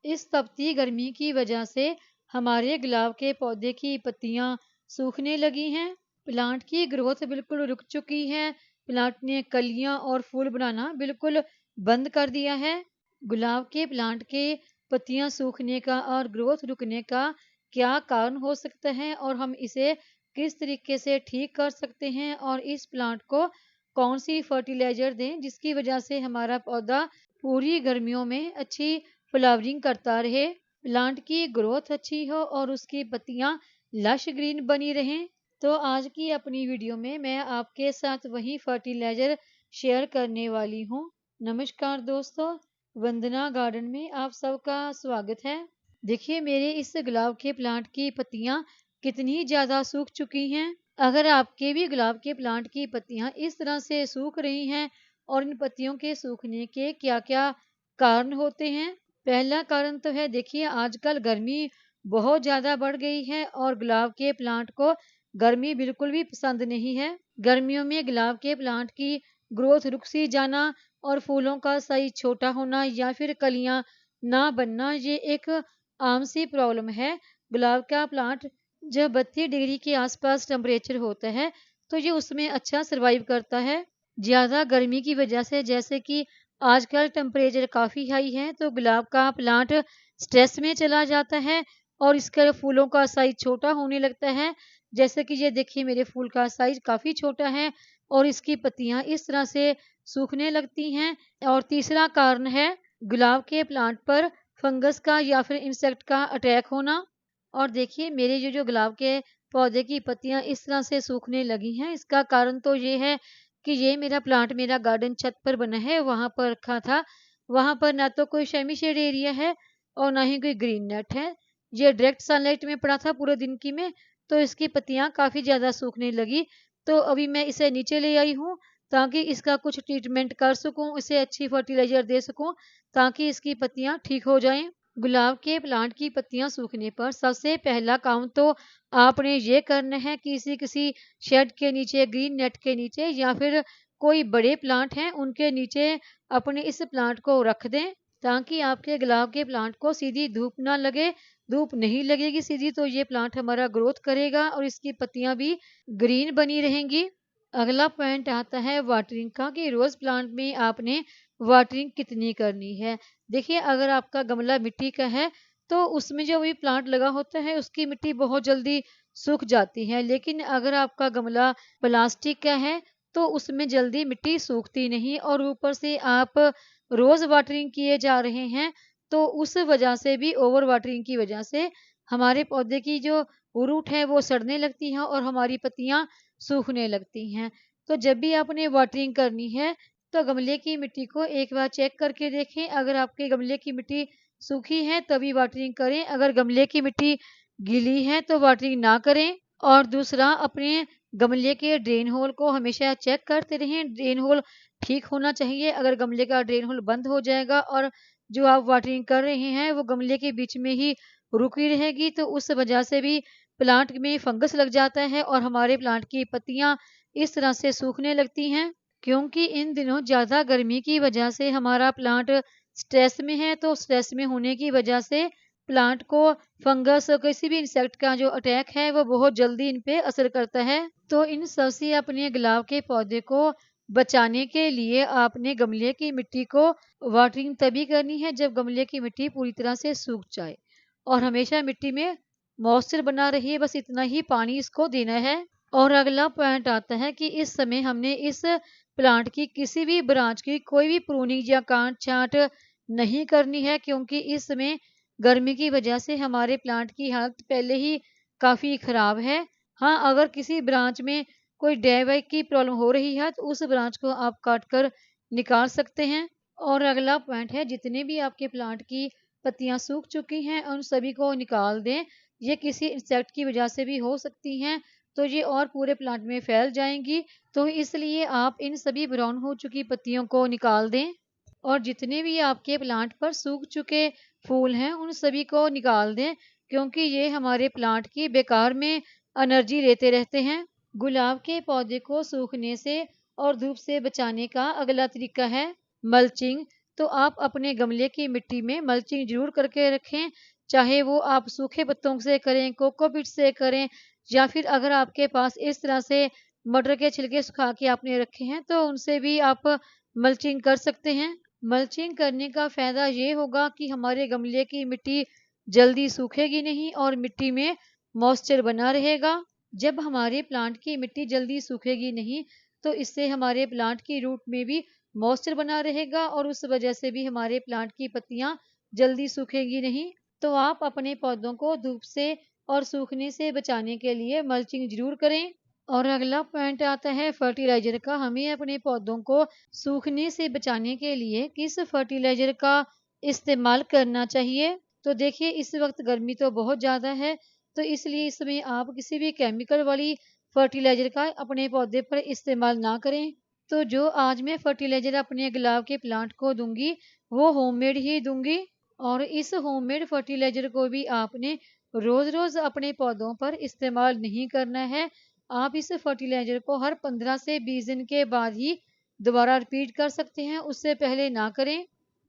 इस तपती गर्मी की वजह से हमारे गुलाब के पौधे की पत्तियां सूखने लगी हैं। प्लांट की ग्रोथ बिल्कुल रुक चुकी है। प्लांट ने कलियां और फूल बनाना बिल्कुल बंद कर दिया है। गुलाब के प्लांट के पत्तियां सूखने का और ग्रोथ रुकने का क्या कारण हो सकता है और हम इसे किस तरीके से ठीक कर सकते हैं और इस प्लांट को कौन सी फर्टिलाइजर दें जिसकी वजह से हमारा पौधा पूरी गर्मियों में अच्छी फ्लावरिंग करता रहे, प्लांट की ग्रोथ अच्छी हो और उसकी पत्तियां लश ग्रीन बनी रहें। तो आज की अपनी वीडियो में मैं आपके साथ वही फर्टिलाइजर शेयर करने वाली हूँ। नमस्कार दोस्तों, वंदना गार्डन में आप सबका स्वागत है। देखिए मेरे इस गुलाब के प्लांट की पत्तियां कितनी ज्यादा सूख चुकी हैं। अगर आपके भी गुलाब के प्लांट की पत्तियां इस तरह से सूख रही हैं और इन पत्तियों के सूखने के क्या क्या कारण होते हैं। पहला कारण तो है, देखिए आजकल गर्मी बहुत ज्यादा बढ़ गई है और गुलाब के प्लांट को गर्मी बिल्कुल भी पसंद नहीं है। गर्मियों में गुलाब के प्लांट की ग्रोथ रुक सी जाना और फूलों का साइज छोटा होना या फिर कलियां ना बनना, ये एक आम सी प्रॉब्लम है। गुलाब का प्लांट जब 32 डिग्री के आसपास टेम्परेचर होता है तो ये उसमें अच्छा सरवाइव करता है। ज्यादा गर्मी की वजह से, जैसे कि आजकल टेम्परेचर काफी हाई है, तो गुलाब का प्लांट स्ट्रेस में चला जाता है और इसके फूलों का साइज छोटा होने लगता है। जैसे कि ये देखिए मेरे फूल का साइज काफी छोटा है और इसकी पत्तियां इस तरह से सूखने लगती हैं। और तीसरा कारण है गुलाब के प्लांट पर फंगस का या फिर इंसेक्ट का अटैक होना। और देखिए मेरे जो गुलाब के पौधे की पत्तियां इस तरह से सूखने लगी हैं, इसका कारण तो ये है कि ये मेरा प्लांट मेरा गार्डन छत पर बना है, वहां पर रखा था। वहां पर ना तो कोई सेमी शेड एरिया है और ना ही कोई ग्रीन नेट है। ये डायरेक्ट सनलाइट में पड़ा था पूरे दिन की में, तो इसकी पत्तियां काफी ज्यादा सूखने लगी। तो अभी मैं इसे नीचे ले आई हूँ ताकि इसका कुछ ट्रीटमेंट कर सकूं, इसे अच्छी फर्टिलाइजर दे सकूं ताकि इसकी पत्तियां ठीक हो जाएं। गुलाब के प्लांट की पत्तियां सूखने पर सबसे पहला काम तो आपने ये करना है कि किसी किसी शेड के नीचे, ग्रीन नेट के नीचे या फिर कोई बड़े प्लांट हैं उनके नीचे अपने इस प्लांट को रख दें ताकि आपके गुलाब के प्लांट को सीधी धूप ना लगे। धूप नहीं लगेगी सीधी तो ये प्लांट हमारा ग्रोथ करेगा और इसकी पत्तियां भी ग्रीन बनी रहेंगी। अगला पॉइंट आता है वाटरिंग का, कि रोज प्लांट में आपने वाटरिंग कितनी करनी है। देखिए अगर आपका गमला मिट्टी का है तो उसमें जो भी प्लांट लगा होता है उसकी मिट्टी बहुत जल्दी सूख जाती है, लेकिन अगर आपका गमला प्लास्टिक का है तो उसमें जल्दी मिट्टी सूखती नहीं और ऊपर से आप रोज वाटरिंग किए जा रहे हैं तो उस वजह से भी, ओवर वाटरिंग की वजह से हमारे पौधे की जो रूट है वो सड़ने लगती है और हमारी पत्तियां सूखने लगती हैं। तो जब भी आपने वाटरिंग करनी है तो गमले की मिट्टी को एक बार चेक करके देखें। अगर आपके गमले की मिट्टी सूखी है तभी वाटरिंग करें, अगर गमले की मिट्टी गीली है तो वाटरिंग ना करें। और दूसरा, अपने गमले के ड्रेन होल को हमेशा चेक करते रहें, ड्रेन होल ठीक होना चाहिए। अगर गमले का ड्रेन होल बंद हो जाएगा और जो आप वाटरिंग कर रहे हैं वो गमले के बीच में ही रुकी रहेगी तो उस वजह से भी प्लांट में फंगस लग जाता है और हमारे प्लांट की पत्तियां इस तरह से सूखने लगती हैं। क्योंकि इन दिनों ज़्यादा गर्मी की वजह से हमारा प्लांट स्ट्रेस में है, तो स्ट्रेस में होने की वजह से प्लांट को फंगस और किसी भी इंसेक्ट का जो अटैक है वो बहुत जल्दी इन पे असर करता है। तो इन सबसे अपने गुलाब के पौधे को बचाने के लिए आपने गमले की मिट्टी को वाटरिंग तभी करनी है जब गमले की मिट्टी पूरी तरह से सूख जाए और हमेशा मिट्टी में मॉइस्चर बना रही, बस इतना ही पानी इसको देना है। और अगला पॉइंट आता है कि इस समय हमने इस प्लांट की किसी भी ब्रांच की कोई भी प्रूनिंग या काट छांट नहीं करनी है, क्योंकि इस समय गर्मी की वजह से हमारे प्लांट की हालत पहले ही काफी खराब है। हाँ, अगर किसी ब्रांच में कोई डैमेज की प्रॉब्लम हो रही है तो उस ब्रांच को आप काट कर निकाल सकते हैं। और अगला पॉइंट है, जितने भी आपके प्लांट की पत्तियां सूख चुकी हैं उन सभी को निकाल दें। ये किसी इंसेक्ट की वजह से भी हो सकती हैं तो ये और पूरे प्लांट में फैल जाएंगी, तो इसलिए आप इन सभी ब्राउन हो चुकी पत्तियों को निकाल दें। और जितने भी आपके प्लांट पर सूख चुके फूल हैं उन सभी को निकाल दें, क्योंकि ये हमारे प्लांट की बेकार में एनर्जी लेते रहते हैं। गुलाब के पौधे को सूखने से और धूप से बचाने का अगला तरीका है मल्चिंग। तो आप अपने गमले की मिट्टी में मल्चिंग जरूर करके रखें। चाहे वो आप सूखे पत्तों से करें, कोकोपीट से करें, या फिर अगर आपके पास इस तरह से मटर के छिलके सुखा के आपने रखे हैं तो उनसे भी आप मल्चिंग कर सकते हैं। मल्चिंग करने का फायदा ये होगा कि हमारे गमले की मिट्टी जल्दी सूखेगी नहीं और मिट्टी में मॉइस्चर बना रहेगा। जब हमारे प्लांट की मिट्टी जल्दी सूखेगी नहीं तो इससे हमारे प्लांट की रूट में भी मॉइस्चर बना रहेगा और उस वजह से भी हमारे प्लांट की पत्तियां जल्दी सूखेगी नहीं। तो आप अपने पौधों को धूप से और सूखने से बचाने के लिए मल्चिंग जरूर करें। और अगला पॉइंट आता है फर्टिलाइजर का। हमें अपने पौधों को सूखने से बचाने के लिए किस फर्टिलाइजर का इस्तेमाल करना चाहिए। तो देखिए, इस वक्त गर्मी तो बहुत ज़्यादा है, तो इसलिए इसमें आप किसी भी केमिकल वाली फर्टिलाइजर का अपने पौधे पर इस्तेमाल ना करें। तो जो आज मैं फर्टिलाइजर अपने गुलाब के प्लांट को दूंगी वो होममेड ही दूंगी। और इस होममेड फर्टिलाइजर को भी आपने रोज रोज अपने पौधों पर इस्तेमाल नहीं करना है। आप इस फर्टिलाइजर को हर 15 से 20 दिन के बाद ही दोबारा रिपीट कर सकते हैं, उससे पहले ना करें,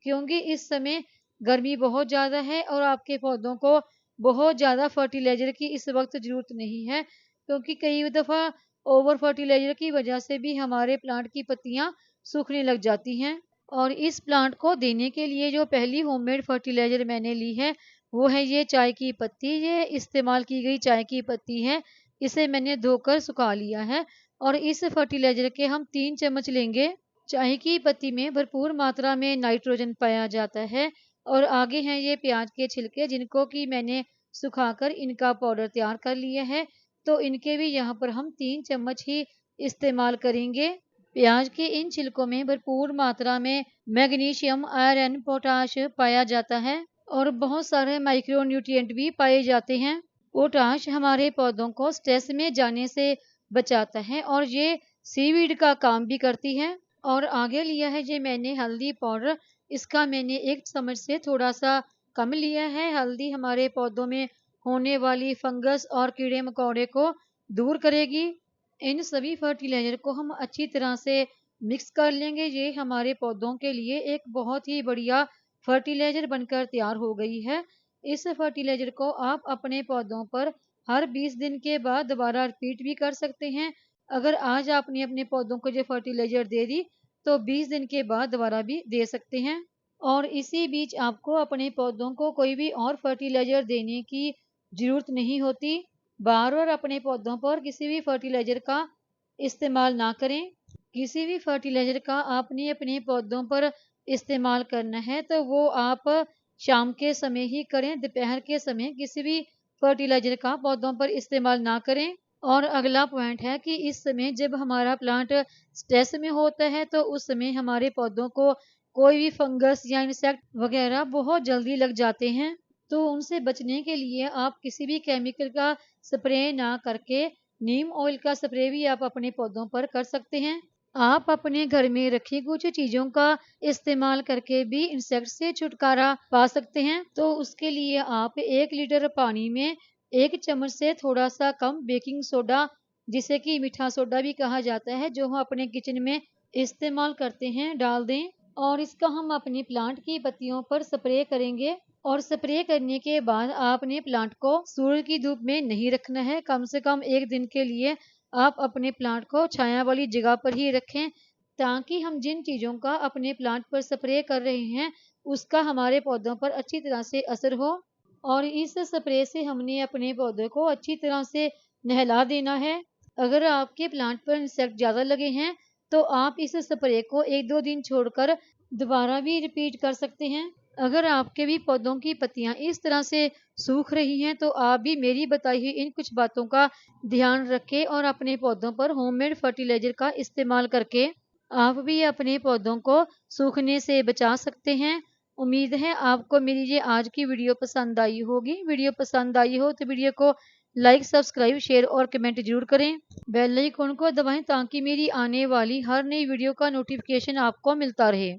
क्योंकि इस समय गर्मी बहुत ज़्यादा है और आपके पौधों को बहुत ज़्यादा फर्टिलाइजर की इस वक्त ज़रूरत नहीं है, क्योंकि कई दफ़ा ओवर फर्टिलाइजर की वजह से भी हमारे प्लांट की पत्तियां सूखने लग जाती हैं। और इस प्लांट को देने के लिए जो पहली होममेड फर्टिलाइजर मैंने ली है वो है ये चाय की पत्ती। ये इस्तेमाल की गई चाय की पत्ती है, इसे मैंने धोकर सुखा लिया है और इस फर्टिलाइजर के हम 3 चम्मच लेंगे। चाय की पत्ती में भरपूर मात्रा में नाइट्रोजन पाया जाता है। और आगे हैं ये प्याज के छिलके, जिनको कि मैंने सुखाकर इनका पाउडर तैयार कर लिया है, तो इनके भी यहाँ पर हम 3 चम्मच ही इस्तेमाल करेंगे। प्याज के इन छिलकों में भरपूर मात्रा में मैग्नीशियम, आयरन, पोटाश पाया जाता है और बहुत सारे माइक्रो न्यूट्रिएंट भी पाए जाते हैं। पोटाश हमारे पौधों को स्ट्रेस में जाने से बचाता है और ये सीवीड का काम भी करती है। और आगे लिया है ये मैंने हल्दी पाउडर, इसका मैंने 1 चम्मच से थोड़ा सा कम लिया है। हल्दी हमारे पौधों में होने वाली फंगस और कीड़े मकोड़े को दूर करेगी। इन सभी फर्टिलाइजर को हम अच्छी तरह से मिक्स कर लेंगे। ये हमारे पौधों के लिए एक बहुत ही बढ़िया फर्टिलाइजर बनकर तैयार हो गई है। इस फर्टिलाइजर को आप अपने पौधों पर हर 20 दिन के बाद दोबारा रिपीट भी कर सकते हैं। अगर आज आपने अपने पौधों को ये फर्टिलाइजर दे दी तो 20 दिन के बाद दोबारा भी दे सकते हैं। और इसी बीच आपको अपने पौधों को कोई भी और फर्टिलाइजर देने की जरूरत नहीं होती। बार बार अपने पौधों पर किसी भी फर्टिलाइजर का इस्तेमाल ना करें। किसी भी फर्टिलाइजर का आपने अपने पौधों पर इस्तेमाल करना है तो वो आप शाम के समय ही करें, दोपहर के समय किसी भी फर्टिलाइजर का पौधों पर इस्तेमाल ना करें। और अगला पॉइंट है कि इस समय जब हमारा प्लांट स्ट्रेस में होता है तो उस समय हमारे पौधों को कोई भी फंगस या इंसेक्ट वगैरह बहुत जल्दी लग जाते हैं। तो उनसे बचने के लिए आप किसी भी केमिकल का स्प्रे ना करके नीम ऑयल का स्प्रे भी आप अपने पौधों पर कर सकते हैं। आप अपने घर में रखी कुछ चीजों का इस्तेमाल करके भी इंसेक्ट से छुटकारा पा सकते हैं। तो उसके लिए आप 1 लीटर पानी में 1 चम्मच से थोड़ा सा कम बेकिंग सोडा, जिसे कि मीठा सोडा भी कहा जाता है, जो हम अपने किचन में इस्तेमाल करते हैं, डाल दें और इसका हम अपने प्लांट की पत्तियों पर स्प्रे करेंगे। और स्प्रे करने के बाद आपने प्लांट को सूरज की धूप में नहीं रखना है। कम से कम 1 दिन के लिए आप अपने प्लांट को छाया वाली जगह पर ही रखें, ताकि हम जिन चीज़ों का अपने प्लांट पर स्प्रे कर रहे हैं उसका हमारे पौधों पर अच्छी तरह से असर हो। और इस स्प्रे से हमने अपने पौधे को अच्छी तरह से नहला देना है। अगर आपके प्लांट पर इंसेक्ट ज़्यादा लगे हैं तो आप इस स्प्रे को 1-2 दिन छोड़कर दोबारा भी रिपीट कर सकते हैं। अगर आपके भी पौधों की पत्तियां इस तरह से सूख रही हैं तो आप भी मेरी बताई हुई इन कुछ बातों का ध्यान रखें और अपने पौधों पर होममेड फर्टिलाइजर का इस्तेमाल करके आप भी अपने पौधों को सूखने से बचा सकते हैं। उम्मीद है आपको मेरी ये आज की वीडियो पसंद आई होगी। वीडियो पसंद आई हो तो वीडियो को लाइक, सब्सक्राइब, शेयर और कमेंट जरूर करें। बेल आइकन को दबाएं ताकि मेरी आने वाली हर नई वीडियो का नोटिफिकेशन आपको मिलता रहे।